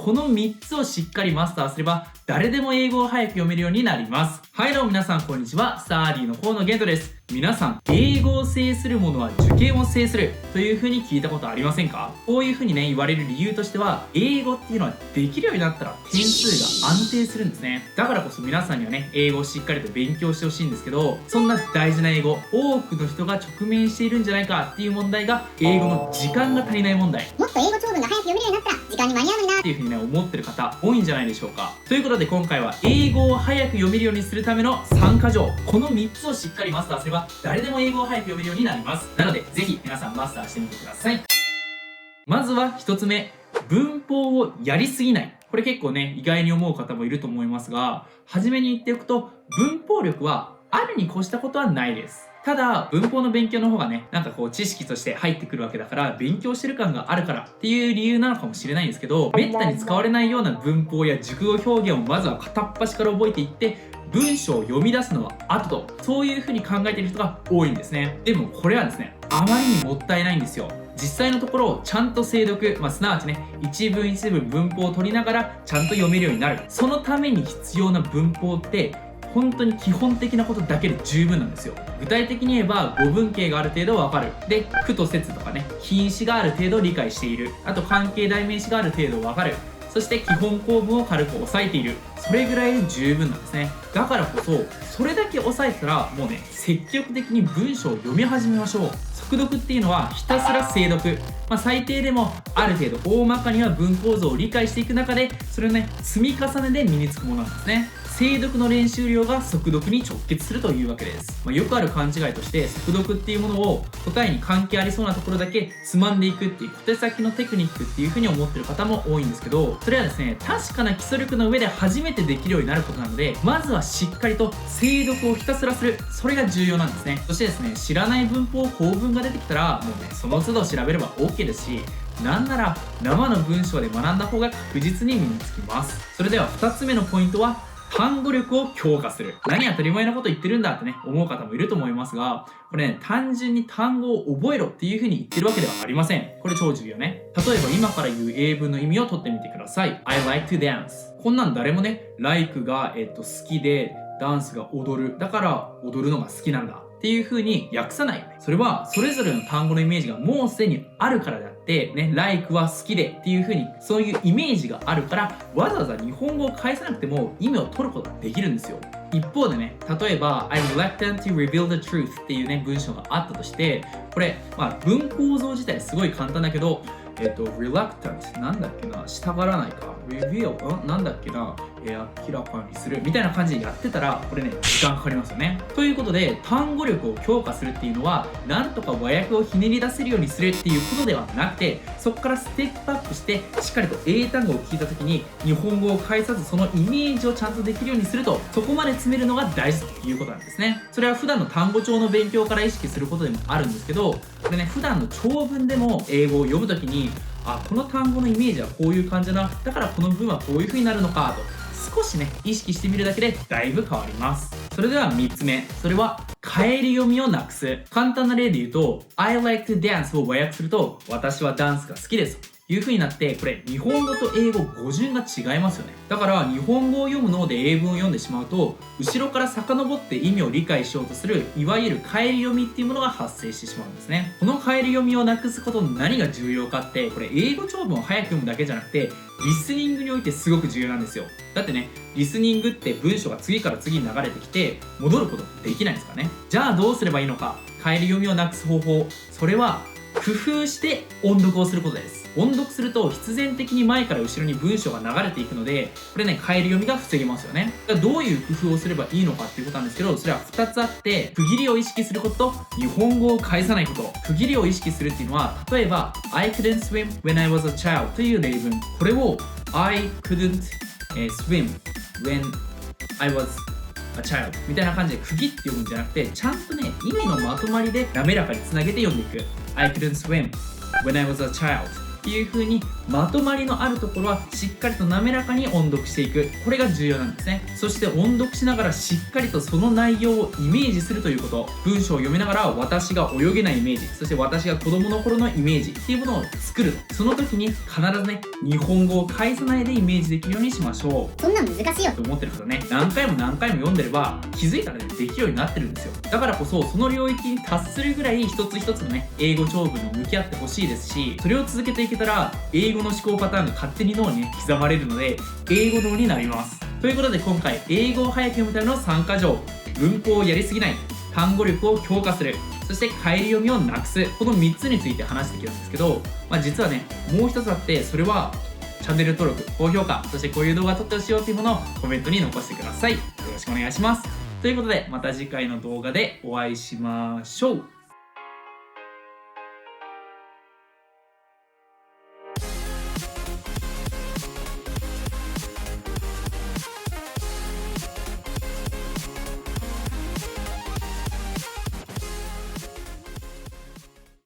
この3つをしっかりマスターすれば誰でも英語を早く読めるようになります。はいどうも皆さんこんにちは。スターディーの河野玄斗です。皆さん、英語を制する者は受験を制するという風に聞いたことありませんか？こういう風にね言われる理由としては、英語っていうのはできるようになったら点数が安定するんですね。だからこそ皆さんにはね英語をしっかりと勉強してほしいんですけど、そんな大事な英語、多くの人が直面しているんじゃないかっていう問題が英語の時間が足りない問題。もっと英語長文が早く読めるようになったら時間に間に合うのになっていう風にね思ってる方多いんじゃないでしょうか。ということで今回は英語を早く読めるようにするための3箇条、この3つをしっかりマスターすれば誰でも英語を早く読めるようになります。なのでぜひ皆さんマスターしてみてください。まずは1つ目、文法をやりすぎない。これ結構ね意外に思う方もいると思いますが、初めに言っておくと文法力はあるに越したことはないです。ただ文法の勉強の方がねなんかこう知識として入ってくるわけだから、勉強してる感があるからっていう理由なのかもしれないんですけど、めったに使われないような文法や熟語表現をまずは片っ端から覚えていって、文章を読み出すのは後と、そういう風に考えている人が多いんですね。でもこれはですねあまりにもったいないんですよ。実際のところちゃんと精読、すなわちね一文一文文法を取りながらちゃんと読めるようになる。そのために必要な文法って本当に基本的なことだけで十分なんですよ。具体的に言えば語文形がある程度わかる。で、句と節とかね、品詞がある程度理解している。あと関係代名詞がある程度わかる。そして基本構文を軽く押さえている。それぐらいで十分なんですね。だからこそ、それだけ押さえたらもうね、積極的に文章を読み始めましょう。速読っていうのはひたすら精読。最低でもある程度大まかには文構造を理解していく中で、それをね、積み重ねで身につくものなんですね。精読の練習量が速読に直結するというわけです。よくある勘違いとして、速読っていうものを答えに関係ありそうなところだけつまんでいくっていう小手先のテクニックっていう風に思ってる方も多いんですけど、それはですね、確かな基礎力の上で初めてできるようになることなので、まずはしっかりと精読をひたすらする。それが重要なんですね。そしてですね、知らない文法、構文が出てきたら、もうね、その都度調べれば OK ですし、なんなら生の文章で学んだ方が確実に身につきます。それでは2つ目のポイントは、単語力を強化する。何当たり前のこと言ってるんだってね、思う方もいると思いますが、これね、単純に単語を覚えろっていう風に言ってるわけではありません。これ超重要ね。例えば今から言う英文の意味を取ってみてください。I like to dance。こんなん誰もね、like が、好きで、ダンスが踊る。だから踊るのが好きなんだ。っていう風に訳さないよね。それはそれぞれの単語のイメージがもうすでにあるからであってね、like は好きでっていう風にそういうイメージがあるから、わざわざ日本語を返さなくても意味を取ることができるんですよ。一方でね、例えば I'm reluctant to reveal the truth っていうね文章があったとして、これ文構造自体すごい簡単だけど、reluctant なんだっけな、したがらないか、reveal なんだっけな、明らかにするみたいな感じでやってたら、これね時間かかりますよね。ということで単語力を強化するっていうのは、なんとか和訳をひねり出せるようにするっていうことではなくて、そこからステップアップしてしっかりと英単語を聞いた時に日本語を返さずそのイメージをちゃんとできるようにすると、そこまで詰めるのが大事ということなんですね。それは普段の単語帳の勉強から意識することでもあるんですけど、これね普段の長文でも英語を読む時に、この単語のイメージはこういう感じだな、だからこの文はこういう風になるのかと少しね意識してみるだけでだいぶ変わります。それでは3つ目、それは帰り読みをなくす。簡単な例で言うと I like to dance を和訳すると、私はダンスが好きですという風になって、これ日本語と英語語順が違いますよね。だから日本語を読むので英文を読んでしまうと、後ろから遡って意味を理解しようとするいわゆる帰り読みっていうものが発生してしまうんですね。この帰り読みをなくすことの何が重要かって、これ英語長文を早く読むだけじゃなくてリスニングにおいてすごく重要なんですよ。だってね、リスニングって文章が次から次に流れてきて戻ることできないですからね。じゃあどうすればいいのか。帰り読みをなくす方法、それは工夫して音読をすることです。音読すると必然的に前から後ろに文章が流れていくので、これね帰り読みが防げますよね。だからどういう工夫をすればいいのかっていうことなんですけど、それは2つあって、区切りを意識することと日本語を返さないこと。区切りを意識するっていうのは、例えば I couldn't swim when I was a child という例文、これを I couldn't swim when I was a child みたいな感じで区切って読むんじゃなくて、ちゃんとね意味のまとまりで滑らかにつなげて読んでいく。I couldn't swim when I was a childっていう風にまとまりのあるところはしっかりと滑らかに音読していく、これが重要なんですね。そして音読しながらしっかりとその内容をイメージするということ、文章を読みながら私が泳げないイメージ、そして私が子供の頃のイメージっていうものを作る。その時に必ずね、日本語を返さないでイメージできるようにしましょう。そんなん難しいよ。と思ってる方ね、何回も何回も読んでれば気づいたらね、できるようになってるんですよ。だからこそその領域に達するぐらい一つ一つのね、英語長文に向き合ってほしいですし、それを続けていけたら英語の思考パターンが勝手に脳にね、刻まれるので英語脳になります。ということで今回英語を早く読むための3か条、文法をやりすぎない、単語力を強化する、そして帰り読みをなくす、この3つについて話してきたんですけど、実はね、もう一つあって、それはチャンネル登録、高評価、そしてこういう動画撮ってほしいよっていうものをコメントに残してください。よろしくお願いします。ということでまた次回の動画でお会いしましょう。